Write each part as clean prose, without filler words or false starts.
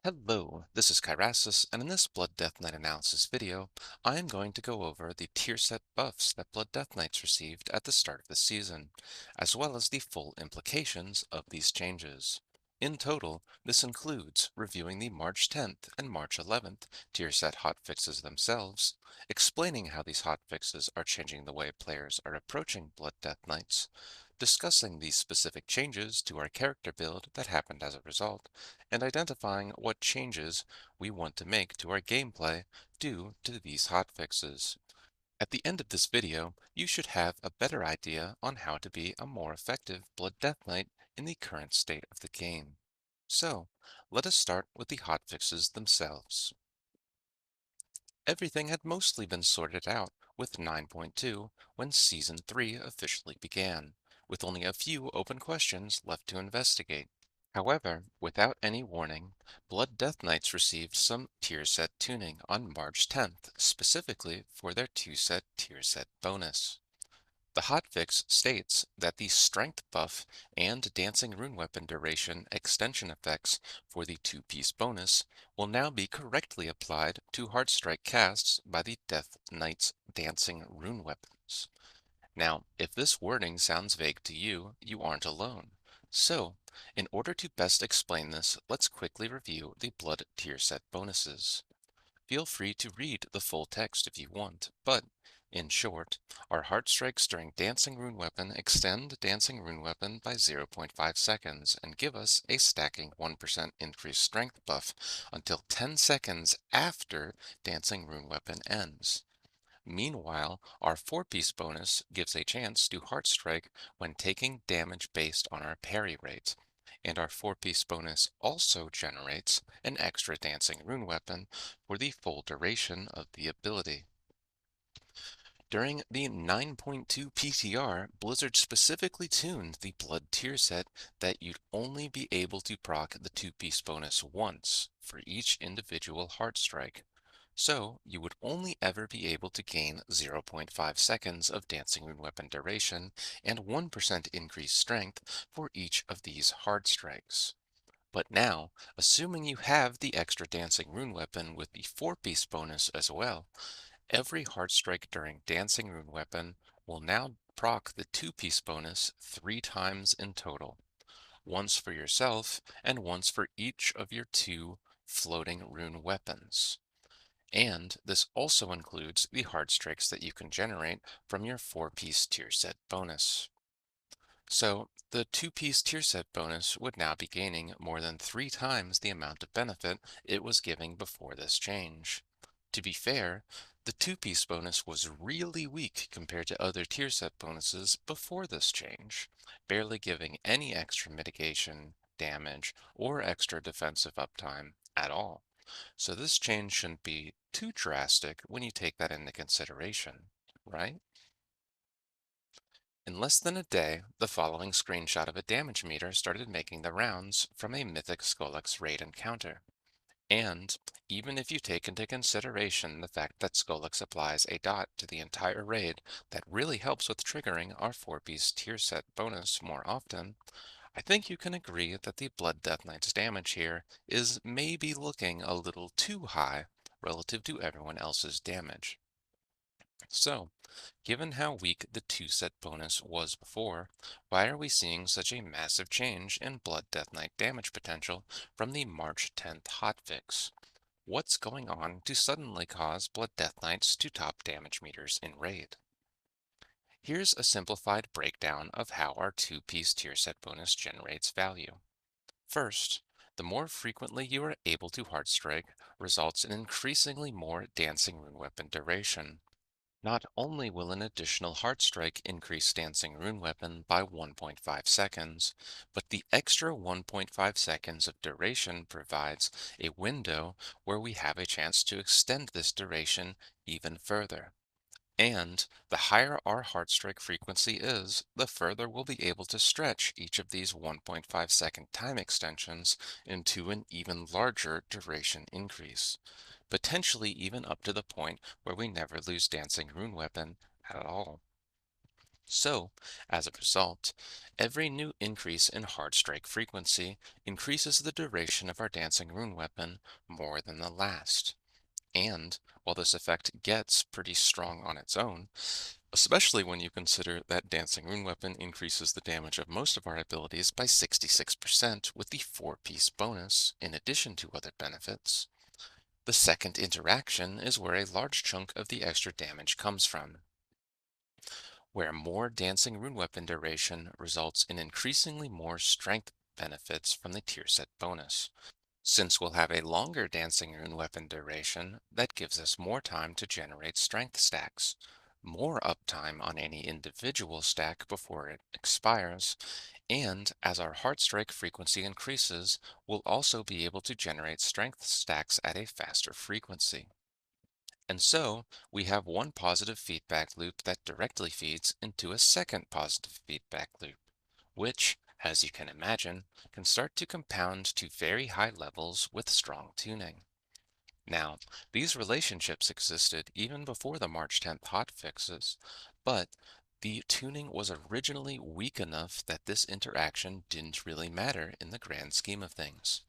Hello, this is Kyrasis, and in this Blood Death Knight analysis video, I am going to go over the tier set buffs that Blood Death Knights received at the start of the season, as well as the full implications of these changes. In total, this includes reviewing the March 10th and March 11th tier set hotfixes themselves, explaining how these hotfixes are changing the way players are approaching Blood Death Knights, discussing these specific changes to our character build that happened as a result, and identifying what changes we want to make to our gameplay due to these hotfixes. At the end of this video, you should have a better idea on how to be a more effective Blood Death Knight in the current state of the game. So, let us start with the hotfixes themselves. Everything had mostly been sorted out with 9.2 when Season 3 officially began, with only a few open questions left to investigate. However, without any warning, Blood Death Knights received some tier set tuning on March 10th, specifically for their 2-set tier set bonus. The hotfix states that the strength buff and dancing rune weapon duration extension effects for the two-piece bonus will now be correctly applied to Heartstrike casts by the Death Knight's dancing rune weapons. Now, if this wording sounds vague to you, you aren't alone. So, in order to best explain this, let's quickly review the Blood tier set bonuses. Feel free to read the full text if you want, but, in short, our Heartstrikes during Dancing Rune Weapon extend Dancing Rune Weapon by 0.5 seconds and give us a stacking 1% increased strength buff until 10 seconds after Dancing Rune Weapon ends. Meanwhile, our 4-piece bonus gives a chance to Heartstrike when taking damage based on our parry rate, and our 4-piece bonus also generates an extra dancing rune weapon for the full duration of the ability. During the 9.2 PTR, Blizzard specifically tuned the Blood tier set that you'd only be able to proc the 2-piece bonus once for each individual Heartstrike. So, you would only ever be able to gain 0.5 seconds of Dancing Rune Weapon duration and 1% increased strength for each of these hard strikes. But now, assuming you have the extra Dancing Rune Weapon with the 4-piece bonus as well, every hard strike during Dancing Rune Weapon will now proc the 2-piece bonus 3 times in total, once for yourself and once for each of your 2 floating rune weapons. And this also includes the hard strikes that you can generate from your 4-piece tier set bonus. So the 2-piece tier set bonus would now be gaining more than 3 times the amount of benefit it was giving before this change. To be fair, the 2-piece bonus was really weak compared to other tier set bonuses before this change, barely giving any extra mitigation, damage, or extra defensive uptime at all. So this change shouldn't be too drastic when you take that into consideration, right? In less than a day, the following screenshot of a damage meter started making the rounds from a Mythic Scolex raid encounter. And even if you take into consideration the fact that Scolex applies a dot to the entire raid that really helps with triggering our 4-piece tier set bonus more often, I think you can agree that the Blood Death Knight's damage here is maybe looking a little too high relative to everyone else's damage. So, given how weak the 2-set bonus was before, why are we seeing such a massive change in Blood Death Knight damage potential from the March 10th hotfix? What's going on to suddenly cause Blood Death Knights to top damage meters in Raid? Here's a simplified breakdown of how our 2-piece tier set bonus generates value. First, the more frequently you are able to Heartstrike results in increasingly more Dancing Rune Weapon duration. Not only will an additional Heartstrike increase Dancing Rune Weapon by 1.5 seconds, but the extra 1.5 seconds of duration provides a window where we have a chance to extend this duration even further. And the higher our Heartstrike frequency is, the further we'll be able to stretch each of these 1.5-second time extensions into an even larger duration increase, potentially even up to the point where we never lose Dancing Rune Weapon at all. So, as a result, every new increase in hard strike frequency increases the duration of our dancing rune weapon more than the last. And while this effect gets pretty strong on its own, especially when you consider that Dancing Rune Weapon increases the damage of most of our abilities by 66% with the 4-piece bonus, in addition to other benefits. The second interaction is where a large chunk of the extra damage comes from, where more Dancing Rune Weapon duration results in increasingly more strength benefits from the tier set bonus. Since we'll have a longer Dancing Rune weapon duration, that gives us more time to generate strength stacks, more uptime on any individual stack before it expires, and as our heart strike frequency increases, we'll also be able to generate strength stacks at a faster frequency. And so, we have one positive feedback loop that directly feeds into a second positive feedback loop, which, as you can imagine, can start to compound to very high levels with strong tuning. Now, these relationships existed even before the March 10th hotfixes, but the tuning was originally weak enough that this interaction didn't really matter in the grand scheme of things.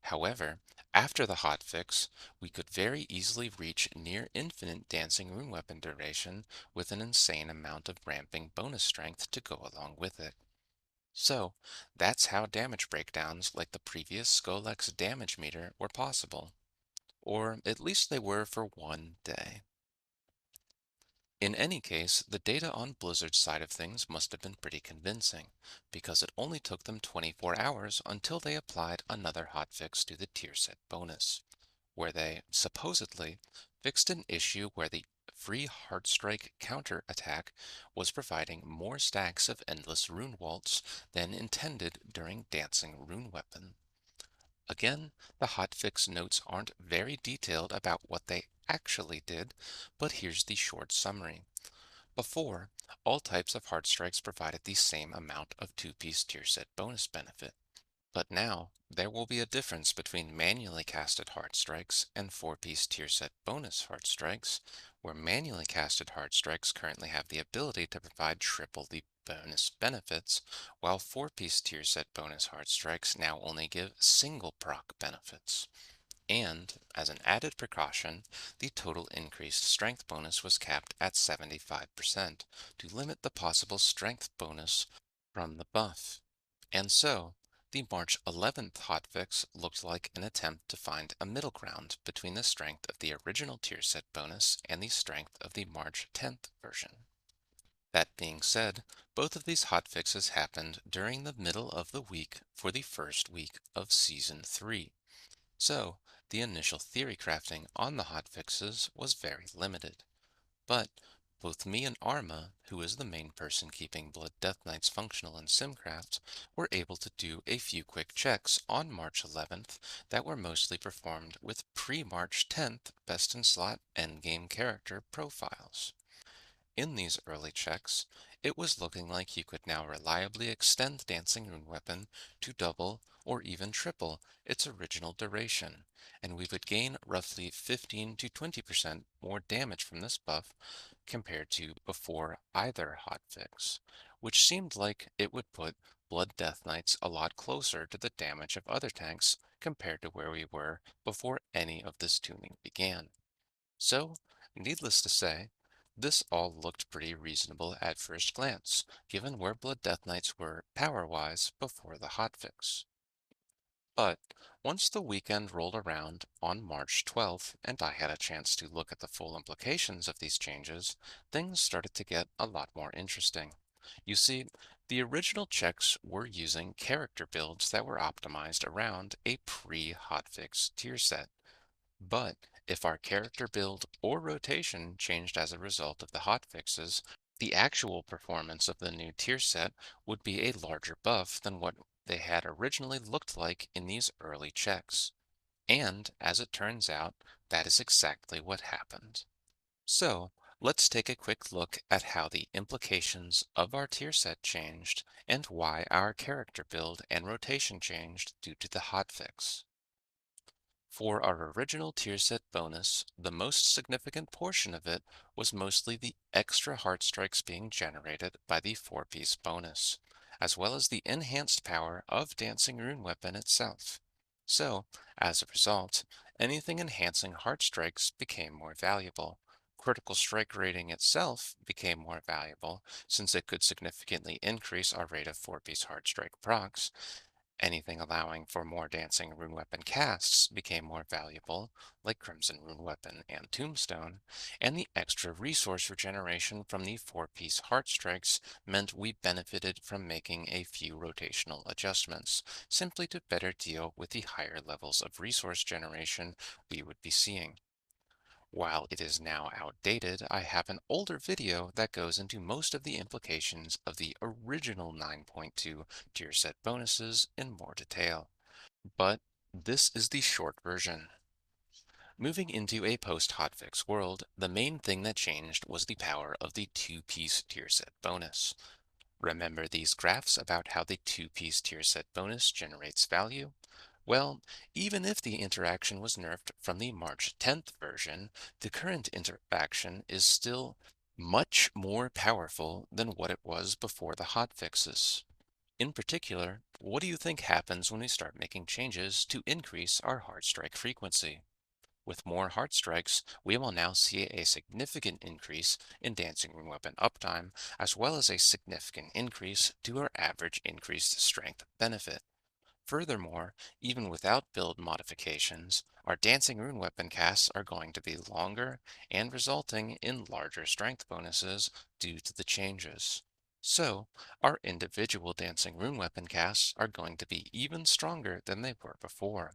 However, after the hotfix, we could very easily reach near infinite dancing rune weapon duration with an insane amount of ramping bonus strength to go along with it. So, that's how damage breakdowns like the previous Skolex damage meter were possible. Or at least they were for one day. In any case, the data on Blizzard's side of things must have been pretty convincing, because it only took them 24 hours until they applied another hotfix to the tier set bonus, where they, supposedly, fixed an issue where the free Heartstrike counter attack was providing more stacks of Endless Rune Waltz than intended during Dancing Rune Weapon. Again, the hotfix notes aren't very detailed about what they actually did, but here's the short summary. Before, all types of Heartstrikes provided the same amount of two-piece tier set bonus benefit. But now, there will be a difference between manually casted Heartstrikes and 4-piece tier set bonus Heartstrikes, where manually casted Heartstrikes currently have the ability to provide triple the bonus benefits, while 4-piece tier set bonus Heartstrikes now only give single proc benefits. And, as an added precaution, the total increased strength bonus was capped at 75% to limit the possible strength bonus from the buff. And so, the March 11th hotfix looked like an attempt to find a middle ground between the strength of the original tier set bonus and the strength of the March 10th version. That being said, both of these hotfixes happened during the middle of the week for the first week of Season 3. So, the initial theory crafting on the hotfixes was very limited. But both me and Arma, who is the main person keeping Blood Death Knights functional in Simcraft, were able to do a few quick checks on March 11th that were mostly performed with pre-March 10th best-in-slot endgame character profiles. In these early checks, it was looking like you could now reliably extend Dancing Rune Weapon to double or even triple its original duration, and we would gain roughly 15 to 20% more damage from this buff compared to before either hotfix, which seemed like it would put Blood Death Knights a lot closer to the damage of other tanks compared to where we were before any of this tuning began. So, needless to say, this all looked pretty reasonable at first glance, given where Blood Death Knights were power-wise before the hotfix. But once the weekend rolled around on March 12th and I had a chance to look at the full implications of these changes, things started to get a lot more interesting. You see, the original checks were using character builds that were optimized around a pre-hotfix tier set. But if our character build or rotation changed as a result of the hotfixes, the actual performance of the new tier set would be a larger buff than what they had originally looked like in these early checks. And, as it turns out, that is exactly what happened. So, let's take a quick look at how the implications of our tier set changed and why our character build and rotation changed due to the hotfix. For our original tier set bonus, the most significant portion of it was mostly the extra heart strikes being generated by the four-piece bonus, as well as the enhanced power of Dancing Rune Weapon itself. So, as a result, anything enhancing heart strikes became more valuable. Critical strike rating itself became more valuable since it could significantly increase our rate of four-piece heart strike procs. Anything allowing for more dancing rune weapon casts became more valuable, like Crimson Rune Weapon and Tombstone, and the extra resource regeneration from the four-piece Heart Strikes meant we benefited from making a few rotational adjustments, simply to better deal with the higher levels of resource generation we would be seeing. While it is now outdated, I have an older video that goes into most of the implications of the original 9.2 tier set bonuses in more detail. But this is the short version. Moving into a post-hotfix world, the main thing that changed was the power of the two-piece tier set bonus. Remember these graphs about how the two-piece tier set bonus generates value? Well, even if the interaction was nerfed from the March 10th version, the current interaction is still much more powerful than what it was before the hotfixes. In particular, what do you think happens when we start making changes to increase our heart strike frequency? With more heart strikes, we will now see a significant increase in Dancing Rune Weapon uptime, as well as a significant increase to our average increased strength benefit. Furthermore, even without build modifications, our Dancing Rune Weapon casts are going to be longer and resulting in larger strength bonuses due to the changes. So, our individual Dancing Rune Weapon casts are going to be even stronger than they were before.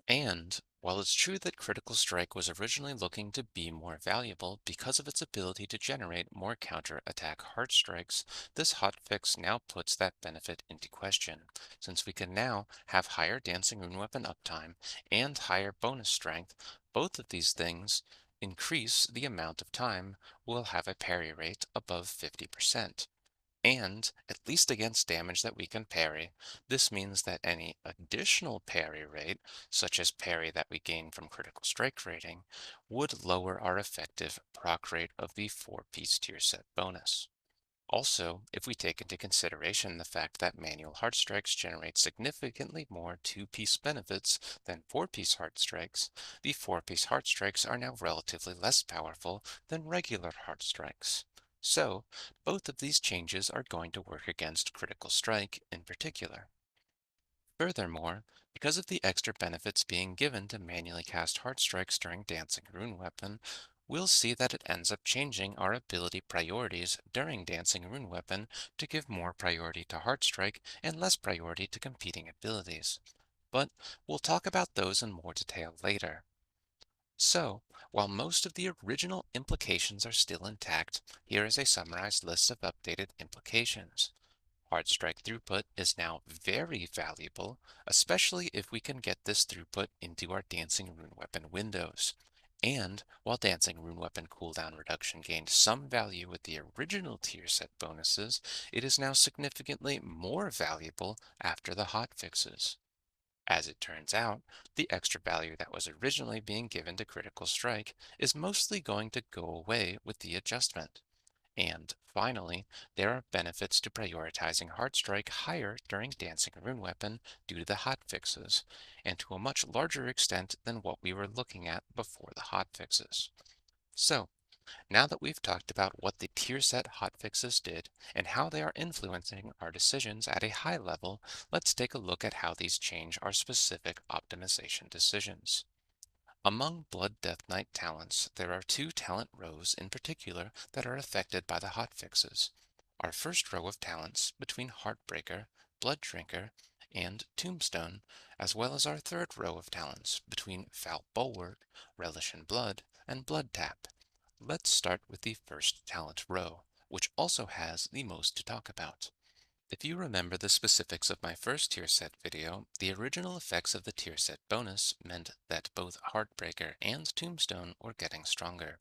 And, while it's true that Critical Strike was originally looking to be more valuable because of its ability to generate more counter-attack heart strikes, this hotfix now puts that benefit into question, since we can now have higher Dancing Rune Weapon uptime and higher bonus strength. Both of these things increase the amount of time we'll have a parry rate above 50%. And, at least against damage that we can parry, this means that any additional parry rate, such as parry that we gain from critical strike rating, would lower our effective proc rate of the four-piece tier set bonus. Also, if we take into consideration the fact that manual heart strikes generate significantly more two-piece benefits than four-piece heart strikes, the four-piece heart strikes are now relatively less powerful than regular heart strikes. So, both of these changes are going to work against critical strike in particular. Furthermore, because of the extra benefits being given to manually cast heart strikes during Dancing Rune Weapon, we'll see that it ends up changing our ability priorities during Dancing Rune Weapon to give more priority to Heart Strike and less priority to competing abilities. But we'll talk about those in more detail later. So, while most of the original implications are still intact, here is a summarized list of updated implications. Hard strike throughput is now very valuable, especially if we can get this throughput into our Dancing Rune Weapon windows. And while Dancing Rune Weapon cooldown reduction gained some value with the original tier set bonuses, it is now significantly more valuable after the hotfixes. As it turns out, the extra value that was originally being given to Critical Strike is mostly going to go away with the adjustment. And finally, there are benefits to prioritizing Heart Strike higher during Dancing Rune Weapon due to the hotfixes, and to a much larger extent than what we were looking at before the hotfixes. So, now that we've talked about what the tier set hotfixes did and how they are influencing our decisions at a high level, let's take a look at how these change our specific optimization decisions. Among Blood Death Knight talents, there are two talent rows in particular that are affected by the hotfixes. Our first row of talents between Heartbreaker, Blood Drinker, and Tombstone, as well as our third row of talents between Foul Bulwark, Relish in Blood, and Blood Tap. Let's start with the first talent row, which also has the most to talk about. If you remember the specifics of my first tier set video, the original effects of the tier set bonus meant that both Heartbreaker and Tombstone were getting stronger.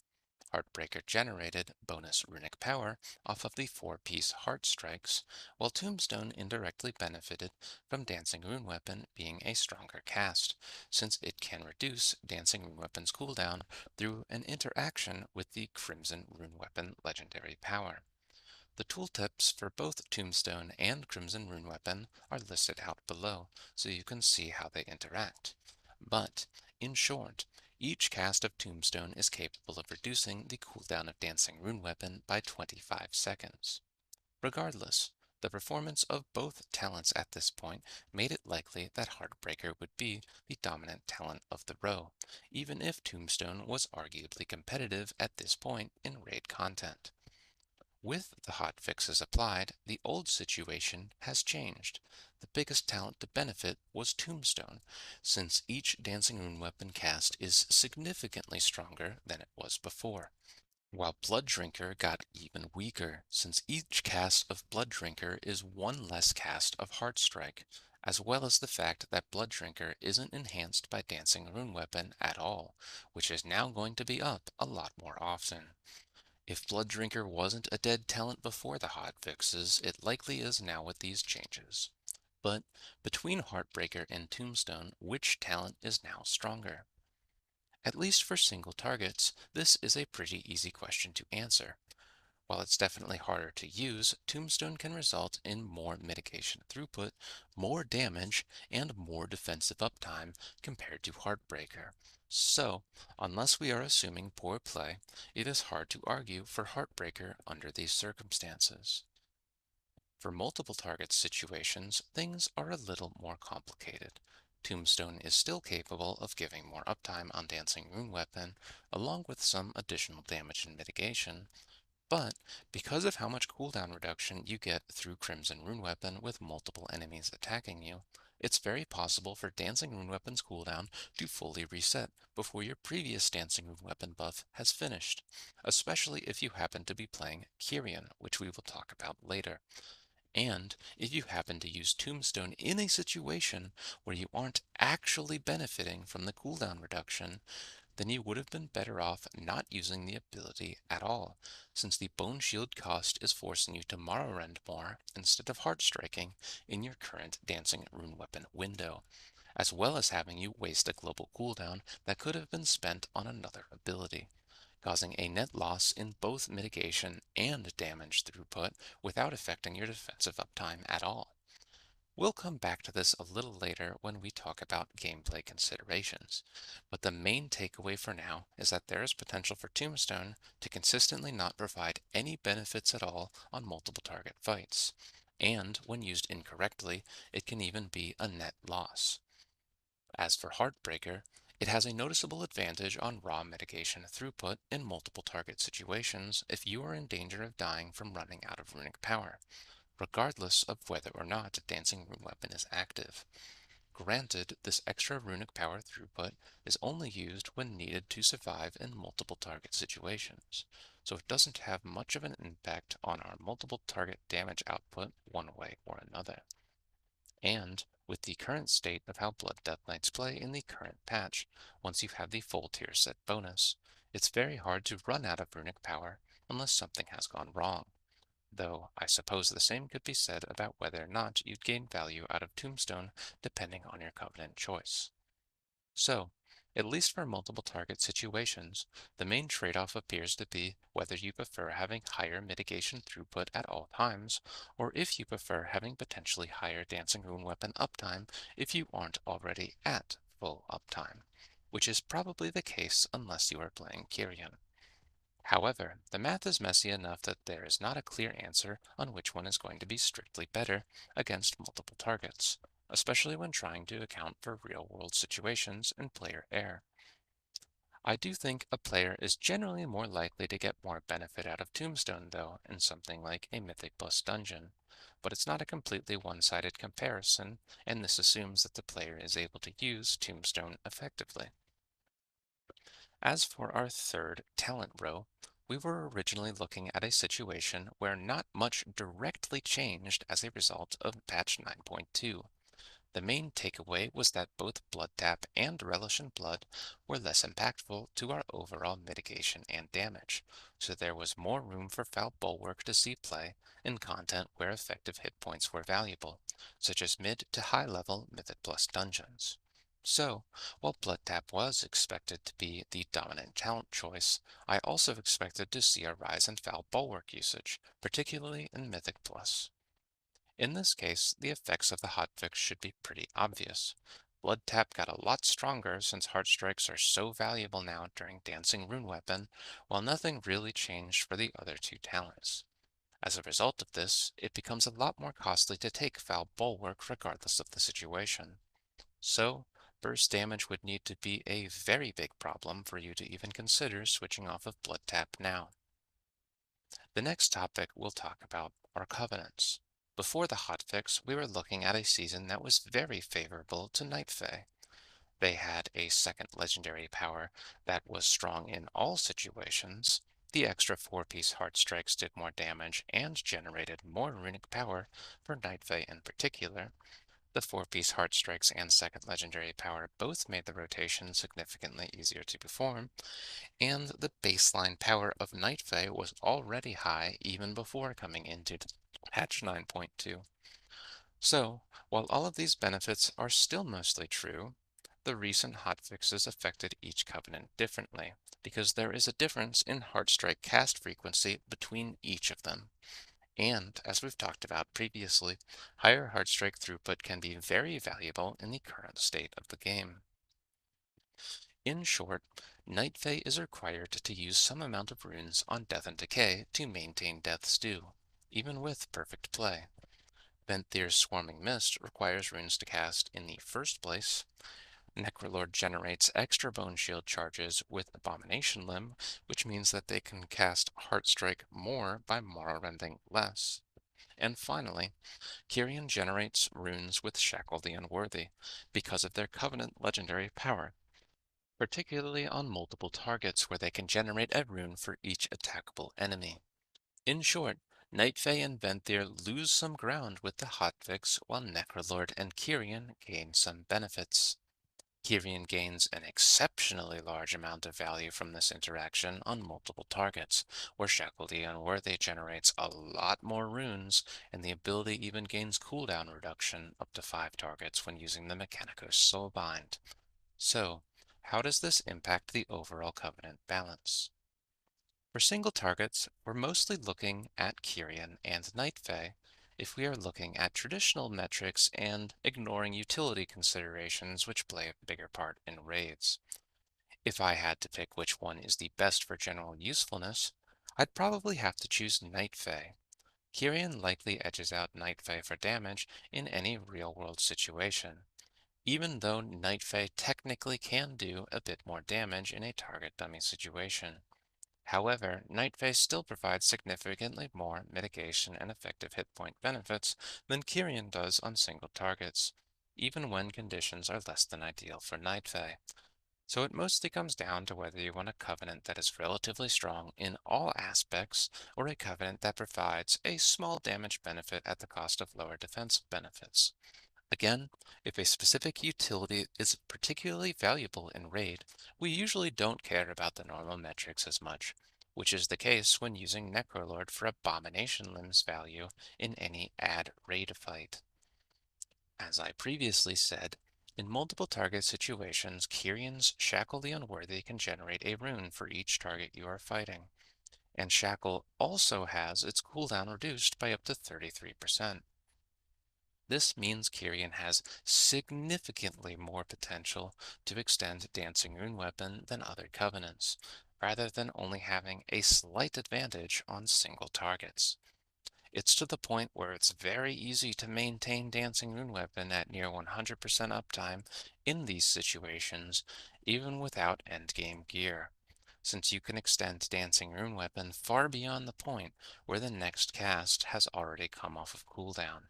Heartbreaker generated bonus runic power off of the four-piece Heart Strikes, while Tombstone indirectly benefited from Dancing Rune Weapon being a stronger cast, since it can reduce Dancing Rune Weapon's cooldown through an interaction with the Crimson Rune Weapon legendary power. The tooltips for both Tombstone and Crimson Rune Weapon are listed out below, so you can see how they interact. But, in short, each cast of Tombstone is capable of reducing the cooldown of Dancing Rune Weapon by 25 seconds. Regardless, the performance of both talents at this point made it likely that Heartbreaker would be the dominant talent of the row, even if Tombstone was arguably competitive at this point in raid content. With the hotfixes applied, the old situation has changed. The biggest talent to benefit was Tombstone, since each Dancing Rune weapon cast is significantly stronger than it was before. While Blood Drinker got even weaker, since each cast of Blood Drinker is one less cast of Heartstrike, as well as the fact that Blood Drinker isn't enhanced by Dancing Rune Weapon at all, which is now going to be up a lot more often. If Blood Drinker wasn't a dead talent before the hotfixes, it likely is now with these changes. But between Heartbreaker and Tombstone, which talent is now stronger? At least for single targets, this is a pretty easy question to answer. While it's definitely harder to use, Tombstone can result in more mitigation throughput, more damage, and more defensive uptime compared to Heartbreaker. So, unless we are assuming poor play, it is hard to argue for Heartbreaker under these circumstances. For multiple target situations, things are a little more complicated. Tombstone is still capable of giving more uptime on Dancing Rune Weapon, along with some additional damage and mitigation, but because of how much cooldown reduction you get through Crimson Rune Weapon with multiple enemies attacking you, it's very possible for Dancing Rune Weapon's cooldown to fully reset before your previous Dancing Rune Weapon buff has finished, especially if you happen to be playing Kyrian, which we will talk about later. And if you happen to use Tombstone in a situation where you aren't actually benefiting from the cooldown reduction, then you would have been better off not using the ability at all, since the Bone Shield cost is forcing you to Morrowind more instead of hard striking in your current Dancing Rune Weapon window, as well as having you waste a global cooldown that could have been spent on another ability, causing a net loss in both mitigation and damage throughput without affecting your defensive uptime at all. We'll come back to this a little later when we talk about gameplay considerations, but the main takeaway for now is that there is potential for Tombstone to consistently not provide any benefits at all on multiple target fights, and when used incorrectly, it can even be a net loss. As for Heartbreaker, it has a noticeable advantage on raw mitigation throughput in multiple target situations if you are in danger of dying from running out of runic power, regardless of whether or not a Dancing Rune Weapon is active. Granted, this extra runic power throughput is only used when needed to survive in multiple target situations, so it doesn't have much of an impact on our multiple target damage output one way or another. And with the current state of how Blood Death Knights play in the current patch, once you have the full tier set bonus, it's very hard to run out of runic power unless something has gone wrong. Though I suppose the same could be said about whether or not you'd gain value out of Tombstone depending on your Covenant choice. So, at least for multiple target situations, the main trade-off appears to be whether you prefer having higher mitigation throughput at all times, or if you prefer having potentially higher Dancing Rune Weapon uptime if you aren't already at full uptime, which is probably the case unless you are playing Kyrian. However, the math is messy enough that there is not a clear answer on which one is going to be strictly better against multiple targets, especially when trying to account for real-world situations and player error. I do think a player is generally more likely to get more benefit out of Tombstone, though, in something like a Mythic Plus dungeon, but it's not a completely one-sided comparison, and this assumes that the player is able to use Tombstone effectively. As for our third talent row, we were originally looking at a situation where not much directly changed as a result of patch 9.2, The main takeaway was that both Blood Tap and Relish in Blood were less impactful to our overall mitigation and damage, so there was more room for Foul Bulwark to see play in content where effective hit points were valuable, such as mid to high level Mythic Plus dungeons. So, while Blood Tap was expected to be the dominant talent choice, I also expected to see a rise in Foul Bulwark usage, particularly in Mythic Plus. In this case, the effects of the hotfix should be pretty obvious. Blood Tap got a lot stronger since Heart Strikes are so valuable now during Dancing Rune Weapon, while nothing really changed for the other two talents. As a result of this, it becomes a lot more costly to take Foul Bulwark regardless of the situation. So, burst damage would need to be a very big problem for you to even consider switching off of Blood Tap now. The next topic we'll talk about are covenants. Before the hotfix, we were looking at a season that was very favorable to Night Fae. They had a second legendary power that was strong in all situations. The extra 4-piece Heart Strikes did more damage and generated more runic power for Night Fae in particular. The 4-piece Heart Strikes and second legendary power both made the rotation significantly easier to perform, and the baseline power of Night Fae was already high even before coming into patch 9.2. So, while all of these benefits are still mostly true, the recent hotfixes affected each covenant differently, because there is a difference in Heartstrike cast frequency between each of them. And, as we've talked about previously, higher Heartstrike throughput can be very valuable in the current state of the game. In short, Night Fae is required to use some amount of runes on Death and Decay to maintain Death's Due, even with perfect play. Venthyr's Swarming Mist requires runes to cast in the first place. Necrolord generates extra Bone Shield charges with Abomination Limb, which means that they can cast Heartstrike more by Mara Rending less. And finally, Kyrian generates runes with Shackle the Unworthy, because of their Covenant legendary power, particularly on multiple targets where they can generate a rune for each attackable enemy. In short, Night Fae and Venthyr lose some ground with the hotfix, while Necrolord and Kyrian gain some benefits. Kyrian gains an exceptionally large amount of value from this interaction on multiple targets, where Shackle the Unworthy generates a lot more runes, and the ability even gains cooldown reduction up to 5 targets when using the Mechanicos Soulbind. So, how does this impact the overall Covenant balance? For single targets, we're mostly looking at Kyrian and Night Fae if we are looking at traditional metrics and ignoring utility considerations which play a bigger part in raids. If I had to pick which one is the best for general usefulness, I'd probably have to choose Night Fae. Kyrian likely edges out Night Fae for damage in any real-world situation, even though Night Fae technically can do a bit more damage in a target dummy situation. However, Night Fae still provides significantly more mitigation and effective hit point benefits than Kyrian does on single targets, even when conditions are less than ideal for Night Fae. So it mostly comes down to whether you want a covenant that is relatively strong in all aspects, or a covenant that provides a small damage benefit at the cost of lower defensive benefits. Again, if a specific utility is particularly valuable in raid, we usually don't care about the normal metrics as much, which is the case when using Necrolord for Abomination Limbs value in any ad raid fight. As I previously said, in multiple target situations, Kyrian's Shackle the Unworthy can generate a rune for each target you are fighting, and Shackle also has its cooldown reduced by up to 33%. This means Kyrian has significantly more potential to extend Dancing Rune Weapon than other covenants, rather than only having a slight advantage on single targets. It's to the point where it's very easy to maintain Dancing Rune Weapon at near 100% uptime in these situations, even without endgame gear, since you can extend Dancing Rune Weapon far beyond the point where the next cast has already come off of cooldown.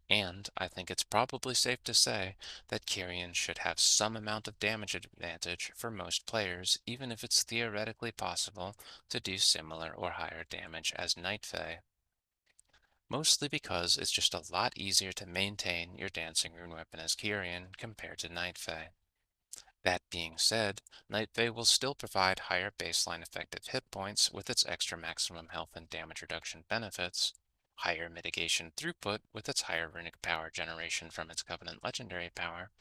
And I think it's probably safe to say that Kyrian should have some amount of damage advantage for most players, even if it's theoretically possible to do similar or higher damage as Night Fae. mostly because it's just a lot easier to maintain your Dancing Rune weapon as Kyrian compared to Night Fae. That being said, Night Fae will still provide higher baseline effective hit points with its extra maximum health and damage reduction benefits, higher mitigation throughput with its higher runic power generation from its Covenant legendary power,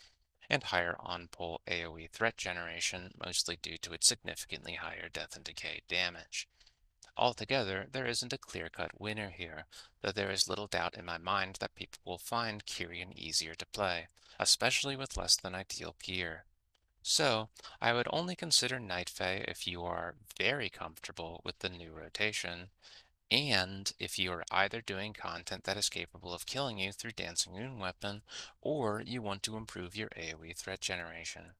and higher on-pull AoE threat generation, mostly due to its significantly higher death and decay damage. Altogether, there isn't a clear-cut winner here, though there is little doubt in my mind that people will find Kyrian easier to play, especially with less than ideal gear. So, I would only consider Night Fae if you are very comfortable with the new rotation, and if you are either doing content that is capable of killing you through Dancing Rune Weapon, or you want to improve your AoE threat generation.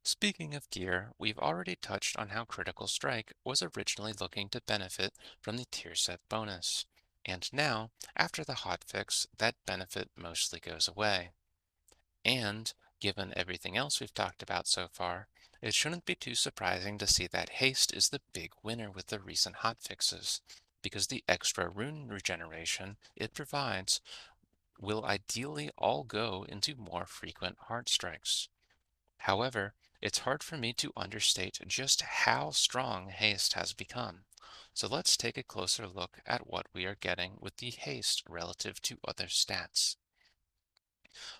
Speaking of gear, we've already touched on how Critical Strike was originally looking to benefit from the tier set bonus. And now, after the hotfix, that benefit mostly goes away. And, given everything else we've talked about so far, it shouldn't be too surprising to see that haste is the big winner with the recent hotfixes, because the extra rune regeneration it provides will ideally all go into more frequent heart strikes. However, it's hard for me to understate just how strong haste has become. So let's take a closer look at what we are getting with the haste relative to other stats.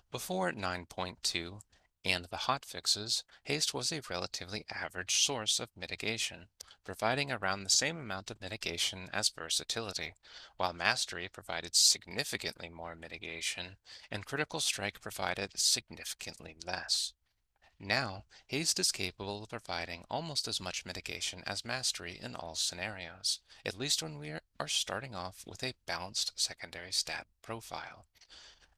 Before 9.2 and the hotfixes, haste was a relatively average source of mitigation, providing around the same amount of mitigation as versatility, while mastery provided significantly more mitigation, and critical strike provided significantly less. Now, haste is capable of providing almost as much mitigation as mastery in all scenarios, at least when we are starting off with a balanced secondary stat profile.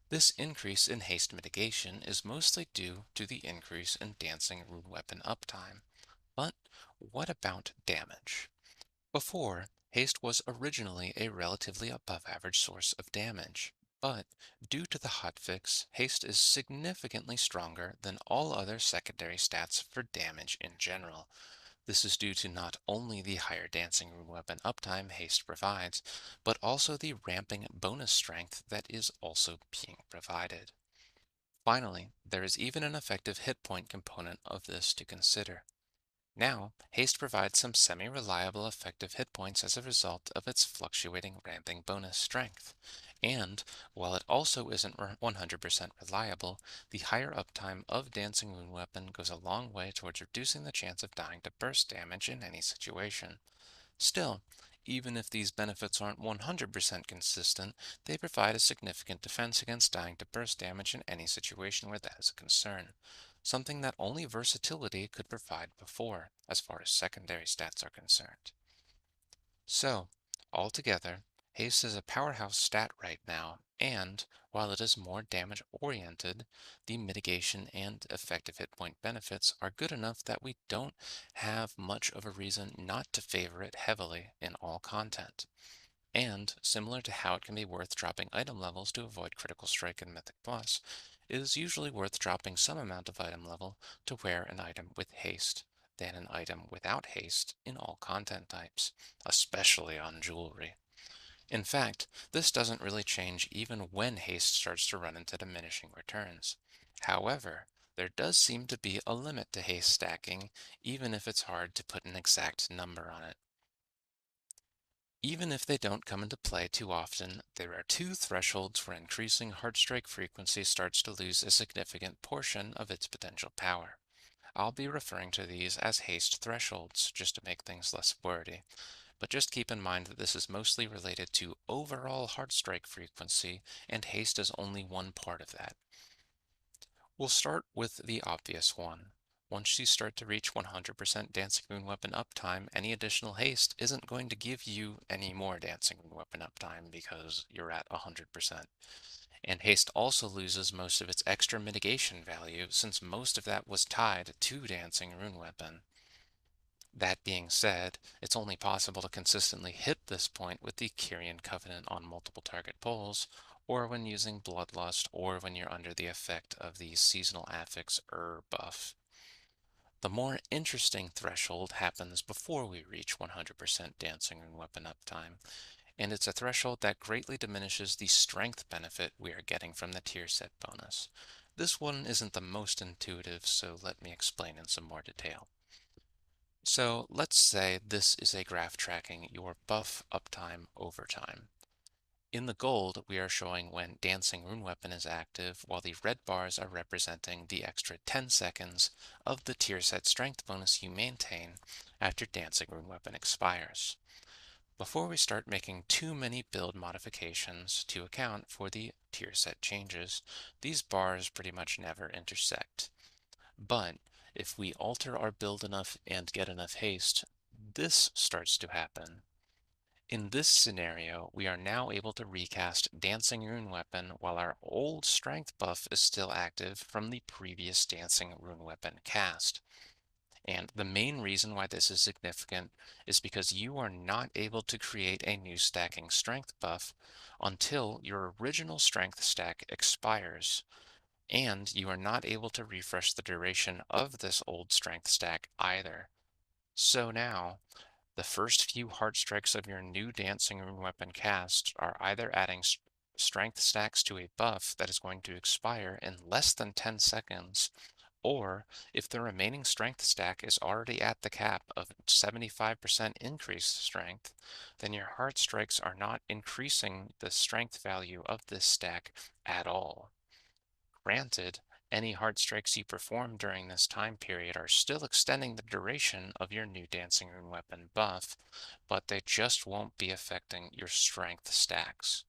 This increase in haste mitigation is mostly due to the increase in dancing rune weapon uptime. But what about damage? Before, haste was originally a relatively above average source of damage. But due to the hotfix, haste is significantly stronger than all other secondary stats for damage in general. This is due to not only the higher dancing rune weapon uptime haste provides, but also the ramping bonus strength that is also being provided. Finally, there is even an effective hit point component of this to consider. Now, haste provides some semi-reliable effective hit points as a result of its fluctuating ramping bonus strength. And, while it also isn't 100% reliable, the higher uptime of Dancing Rune Weapon goes a long way towards reducing the chance of dying to burst damage in any situation. Still, even if these benefits aren't 100% consistent, they provide a significant defense against dying to burst damage in any situation where that is a concern, something that only versatility could provide before, as far as secondary stats are concerned. So, altogether, haste is a powerhouse stat right now, and while it is more damage oriented, the mitigation and effective hit point benefits are good enough that we don't have much of a reason not to favor it heavily in all content. And, similar to how it can be worth dropping item levels to avoid Critical Strike and Mythic Plus, it is usually worth dropping some amount of item level to wear an item with haste than an item without haste in all content types, especially on jewelry. In fact, this doesn't really change even when haste starts to run into diminishing returns. However, there does seem to be a limit to haste stacking, even if it's hard to put an exact number on it. Even if they don't come into play too often, there are two thresholds where increasing heartstrike frequency starts to lose a significant portion of its potential power. I'll be referring to these as haste thresholds, just to make things less wordy, but just keep in mind that this is mostly related to overall heartstrike frequency, and haste is only one part of that. We'll start with the obvious one. Once you start to reach 100% Dancing Rune Weapon uptime, any additional haste isn't going to give you any more Dancing Rune Weapon uptime because you're at 100%. And haste also loses most of its extra mitigation value since most of that was tied to Dancing Rune Weapon. That being said, it's only possible to consistently hit this point with the Kyrian Covenant on multiple target pulls, or when using Bloodlust, or when you're under the effect of the seasonal affix buff. The more interesting threshold happens before we reach 100% dancing and weapon uptime, and it's a threshold that greatly diminishes the strength benefit we are getting from the tier set bonus. This one isn't the most intuitive, so let me explain in some more detail. So let's say this is a graph tracking your buff uptime over time. In the gold, we are showing when Dancing Rune Weapon is active, while the red bars are representing the extra 10 seconds of the tier set strength bonus you maintain after Dancing Rune Weapon expires. Before we start making too many build modifications to account for the tier set changes, these bars pretty much never intersect. But if we alter our build enough and get enough haste, this starts to happen. In this scenario, we are now able to recast Dancing Rune Weapon while our old strength buff is still active from the previous Dancing Rune Weapon cast. And the main reason why this is significant is because you are not able to create a new stacking strength buff until your original strength stack expires, and you are not able to refresh the duration of this old strength stack either. So now, the first few heart strikes of your new Dancing Rune Weapon cast are either adding strength stacks to a buff that is going to expire in less than 10 seconds, or if the remaining strength stack is already at the cap of 75% increased strength, then your heart strikes are not increasing the strength value of this stack at all. Granted, any hard strikes you perform during this time period are still extending the duration of your new Dancing Rune Weapon buff, but they just won't be affecting your strength stacks.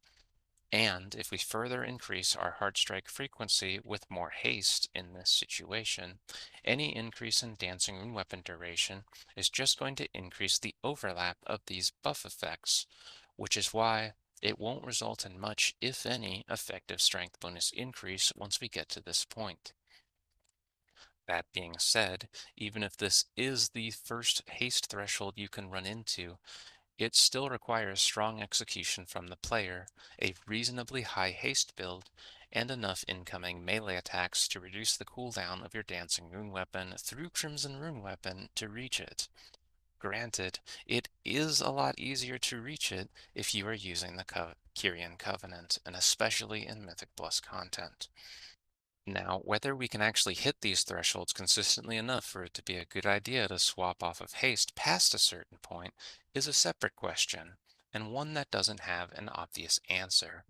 And if we further increase our hard strike frequency with more haste in this situation, any increase in Dancing Rune Weapon duration is just going to increase the overlap of these buff effects, which is why it won't result in much, if any, effective strength bonus increase once we get to this point. That being said, even if this is the first haste threshold you can run into, it still requires strong execution from the player, a reasonably high haste build, and enough incoming melee attacks to reduce the cooldown of your Dancing Rune Weapon through Crimson Rune Weapon to reach it. Granted, it is a lot easier to reach it if you are using the Kyrian Covenant, and especially in Mythic Plus content. Now, whether we can actually hit these thresholds consistently enough for it to be a good idea to swap off of haste past a certain point is a separate question, and one that doesn't have an obvious answer.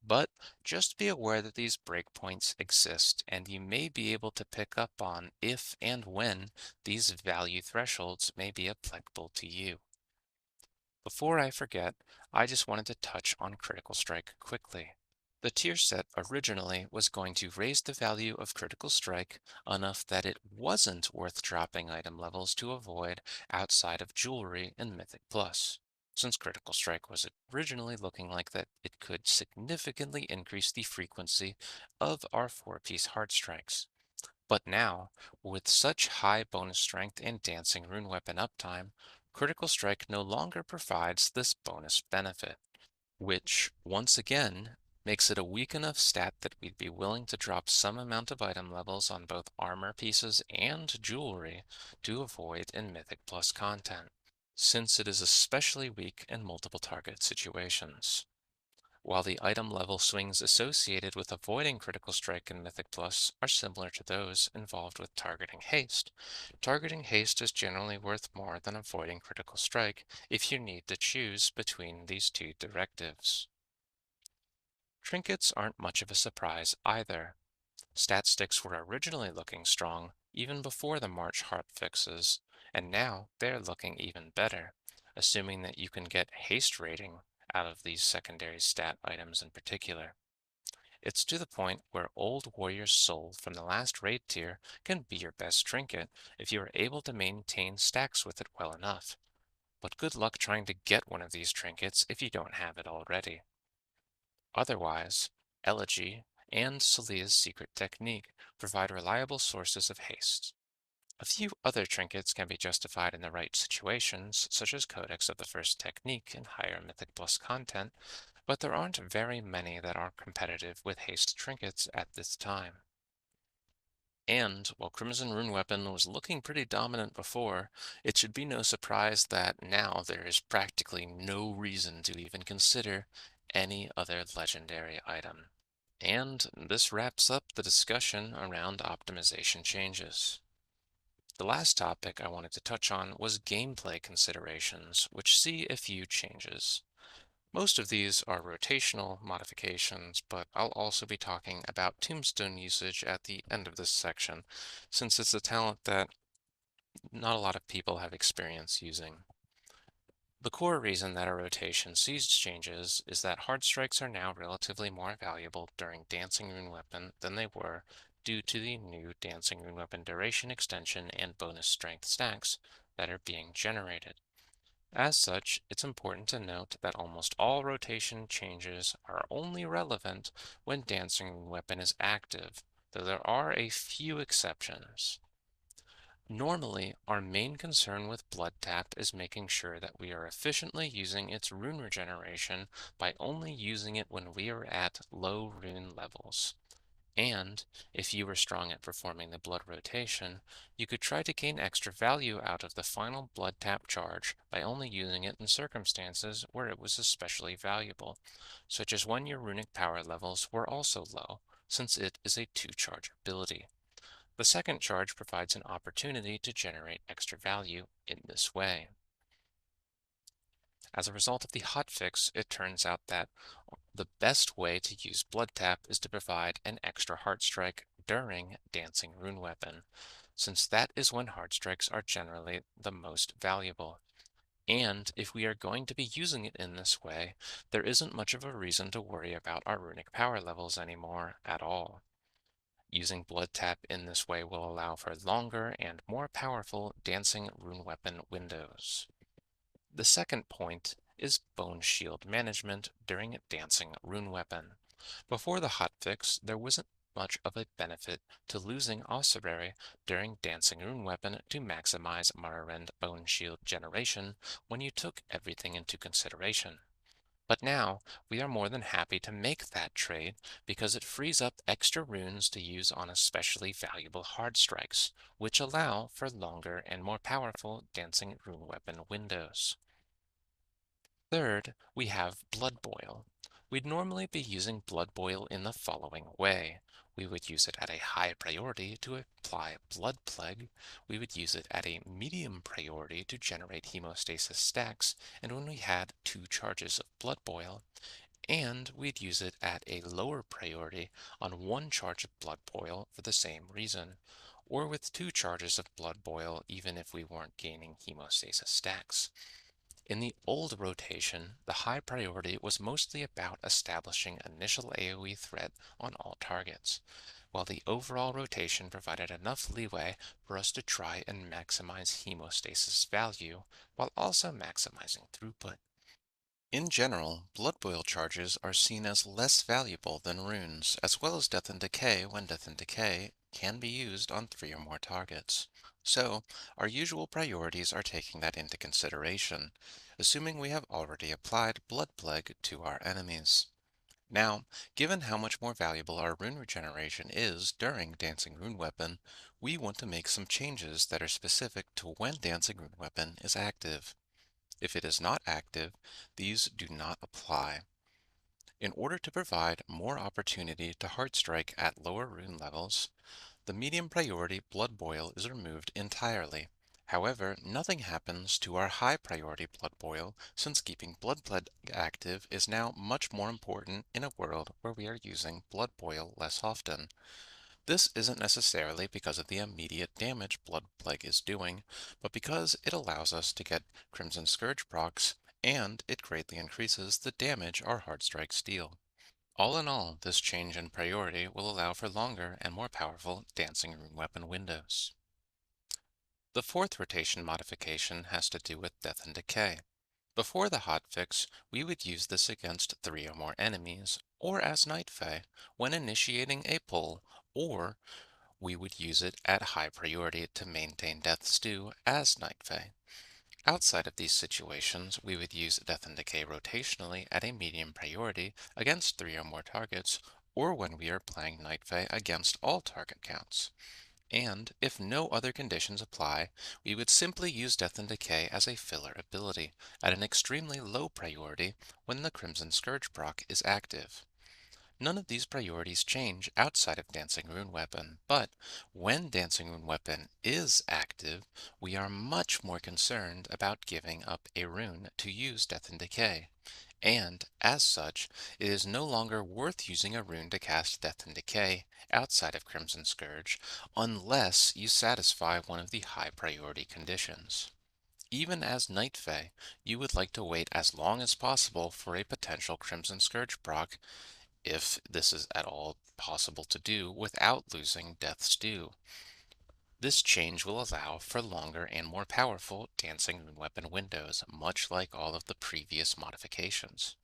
But just be aware that these breakpoints exist, and you may be able to pick up on if and when these value thresholds may be applicable to you. Before I forget, I just wanted to touch on Critical Strike quickly. The tier set originally was going to raise the value of Critical Strike enough that it wasn't worth dropping item levels to avoid outside of Jewelry and Mythic Plus, since Critical Strike was originally looking like that it could significantly increase the frequency of our 4-piece Heart Strikes. But now, with such high bonus strength and Dancing Rune Weapon uptime, Critical Strike no longer provides this bonus benefit, which, once again, makes it a weak enough stat that we'd be willing to drop some amount of item levels on both armor pieces and jewelry to avoid in Mythic Plus content, since it is especially weak in multiple target situations. While the item level swings associated with avoiding Critical Strike in Mythic Plus are similar to those involved with targeting haste is generally worth more than avoiding Critical Strike if you need to choose between these two directives. Trinkets aren't much of a surprise either. Stat sticks were originally looking strong even before the March heart fixes, and now they're looking even better, assuming that you can get haste rating out of these secondary stat items in particular. It's to the point where Old Warrior's Soul from the last raid tier can be your best trinket if you are able to maintain stacks with it well enough. But good luck trying to get one of these trinkets if you don't have it already. Otherwise, Elegy and Celia's Secret Technique provide reliable sources of haste. A few other trinkets can be justified in the right situations, such as Codex of the First Technique and higher Mythic Plus content, but there aren't very many that are competitive with haste trinkets at this time. And while Crimson Rune Weapon was looking pretty dominant before, it should be no surprise that now there is practically no reason to even consider any other legendary item. And this wraps up the discussion around optimization changes. The last topic I wanted to touch on was gameplay considerations, which see a few changes. Most of these are rotational modifications, but I'll also be talking about tombstone usage at the end of this section, since it's a talent that not a lot of people have experience using. The core reason that a rotation sees changes is that hard strikes are now relatively more valuable during Dancing Rune Weapon than they were due to the new Dancing Rune Weapon duration extension and bonus strength stacks that are being generated. As such, it's important to note that almost all rotation changes are only relevant when Dancing Weapon is active, though there are a few exceptions. Normally, our main concern with Blood Tap is making sure that we are efficiently using its rune regeneration by only using it when we are at low rune levels. And if you were strong at performing the blood rotation, you could try to gain extra value out of the final blood tap charge by only using it in circumstances where it was especially valuable, such as when your runic power levels were also low, since it is a 2-charge ability. The second charge provides an opportunity to generate extra value in this way. As a result of the hotfix, it turns out that the best way to use Blood Tap is to provide an extra Heart Strike during Dancing Rune Weapon, since that is when Heart Strikes are generally the most valuable. And if we are going to be using it in this way, there isn't much of a reason to worry about our runic power levels anymore at all. Using Blood Tap in this way will allow for longer and more powerful Dancing Rune Weapon windows. The second point is Bone Shield management during Dancing Rune Weapon. Before the hotfix, there wasn't much of a benefit to losing Ossuary during Dancing Rune Weapon to maximize Mararend Bone Shield generation when you took everything into consideration. But now, we are more than happy to make that trade because it frees up extra runes to use on especially valuable hard strikes, which allow for longer and more powerful Dancing Rune Weapon windows. Third, we have Blood Boil. We'd normally be using Blood Boil in the following way. We would use it at a high priority to apply Blood Plague, we would use it at a medium priority to generate hemostasis stacks, and when we had 2 charges of Blood Boil, and we'd use it at a lower priority on 1 charge of Blood Boil for the same reason, or with 2 charges of Blood Boil even if we weren't gaining hemostasis stacks. In the old rotation, the high priority was mostly about establishing initial AoE threat on all targets, while the overall rotation provided enough leeway for us to try and maximize hemostasis value while also maximizing throughput. In general, Blood Boil charges are seen as less valuable than runes, as well as Death and Decay when Death and Decay can be used on 3 or more targets. So, our usual priorities are taking that into consideration, assuming we have already applied Blood Plague to our enemies. Now, given how much more valuable our rune regeneration is during Dancing Rune Weapon, we want to make some changes that are specific to when Dancing Rune Weapon is active. If it is not active, these do not apply. In order to provide more opportunity to hard strike at lower rune levels, the medium priority Blood Boil is removed entirely. However, nothing happens to our high priority Blood Boil since keeping Blood Plague active is now much more important in a world where we are using Blood Boil less often. This isn't necessarily because of the immediate damage Blood Plague is doing, but because it allows us to get Crimson Scourge procs, and it greatly increases the damage our hard strikes deal. All in all, this change in priority will allow for longer and more powerful Dancing Rune Weapon windows. The fourth rotation modification has to do with Death and Decay. Before the hotfix, we would use this against 3 or more enemies, or as Night Fae, when initiating a pull, or we would use it at high priority to maintain Death Stew as Night Fae. Outside of these situations, we would use Death and Decay rotationally at a medium priority against 3 or more targets, or when we are playing Night Fae against all target counts. And if no other conditions apply, we would simply use Death and Decay as a filler ability at an extremely low priority when the Crimson Scourge proc is active. None of these priorities change outside of Dancing Rune Weapon, but when Dancing Rune Weapon is active, we are much more concerned about giving up a rune to use Death and Decay. And, as such, it is no longer worth using a rune to cast Death and Decay outside of Crimson Scourge, unless you satisfy one of the high priority conditions. Even as Night Fae, you would like to wait as long as possible for a potential Crimson Scourge proc, if this is at all possible to do without losing Death's Due. This change will allow for longer and more powerful Dancing Rune Weapon windows, much like all of the previous modifications.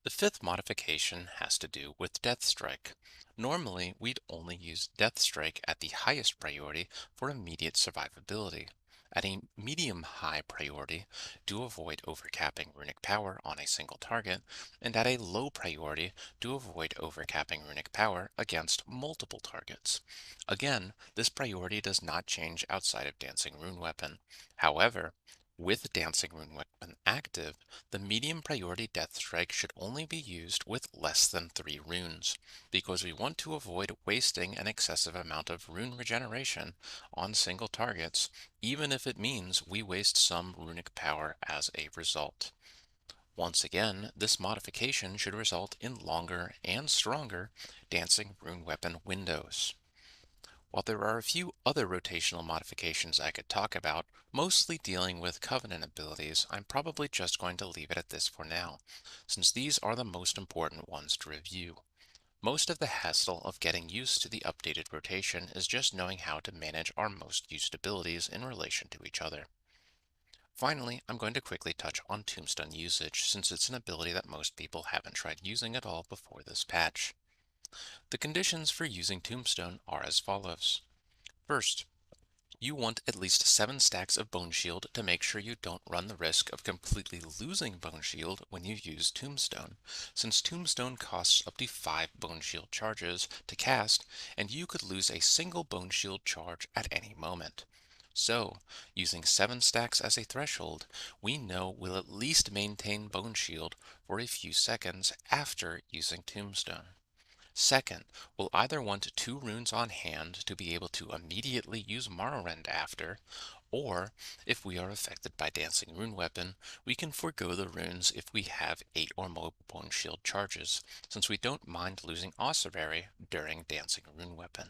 The fifth modification has to do with Death Strike. Normally, we'd only use Death Strike at the highest priority for immediate survivability. At a medium-high priority, to avoid overcapping runic power on a single target, and at a low priority, to avoid overcapping runic power against multiple targets. Again, this priority does not change outside of Dancing Rune Weapon. However, with Dancing Rune Weapon active, the medium priority Death Strike should only be used with less than 3 runes, because we want to avoid wasting an excessive amount of rune regeneration on single targets, even if it means we waste some runic power as a result. Once again, this modification should result in longer and stronger Dancing Rune Weapon windows. While there are a few other rotational modifications I could talk about, mostly dealing with Covenant abilities, I'm probably just going to leave it at this for now, since these are the most important ones to review. Most of the hassle of getting used to the updated rotation is just knowing how to manage our most used abilities in relation to each other. Finally, I'm going to quickly touch on Tombstone usage, since it's an ability that most people haven't tried using at all before this patch. The conditions for using Tombstone are as follows. First, you want at least 7 stacks of Bone Shield to make sure you don't run the risk of completely losing Bone Shield when you use Tombstone, since Tombstone costs up to 5 Bone Shield charges to cast, and you could lose a single Bone Shield charge at any moment. So, using 7 stacks as a threshold, we know we'll at least maintain Bone Shield for a few seconds after using Tombstone. Second, we'll either want 2 runes on hand to be able to immediately use Morrowind after, or, if we are affected by Dancing Rune Weapon, we can forego the runes if we have 8 or more Bone Shield charges, since we don't mind losing Ossuary during Dancing Rune Weapon.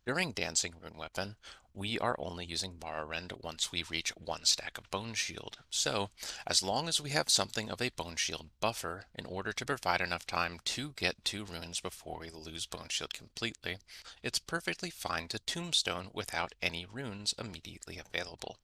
During Dancing Rune Weapon, we are only using Morrowind once we reach 1 stack of Bone Shield, so as long as we have something of a Bone Shield buffer in order to provide enough time to get 2 runes before we lose Bone Shield completely, it's perfectly fine to Tombstone without any runes immediately available.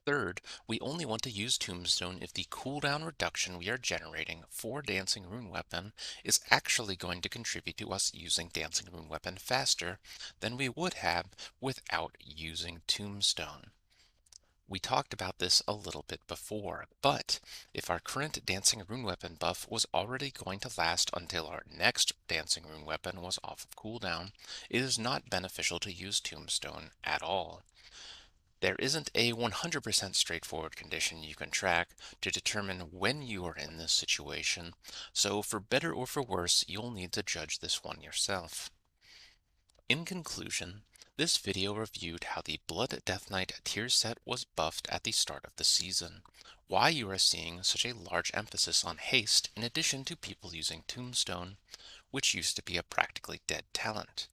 Third, we only want to use Tombstone if the cooldown reduction we are generating for Dancing Rune Weapon is actually going to contribute to us using Dancing Rune Weapon faster than we would have without using Tombstone. We talked about this a little bit before, but if our current Dancing Rune Weapon buff was already going to last until our next Dancing Rune Weapon was off of cooldown, it is not beneficial to use Tombstone at all. There isn't a 100% straightforward condition you can track to determine when you are in this situation, so for better or for worse, you'll need to judge this one yourself. In conclusion, this video reviewed how the Blood Death Knight tier set was buffed at the start of the season, why you are seeing such a large emphasis on haste in addition to people using Tombstone, which used to be a practically dead talent.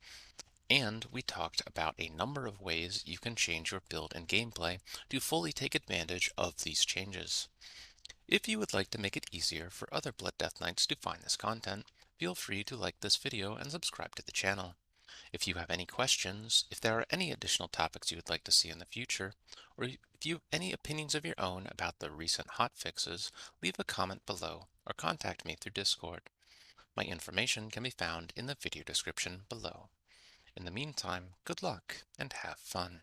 And we talked about a number of ways you can change your build and gameplay to fully take advantage of these changes. If you would like to make it easier for other Blood Death Knights to find this content, feel free to like this video and subscribe to the channel. If you have any questions, if there are any additional topics you would like to see in the future, or if you have any opinions of your own about the recent hotfixes, leave a comment below or contact me through Discord. My information can be found in the video description below. In the meantime, good luck and have fun.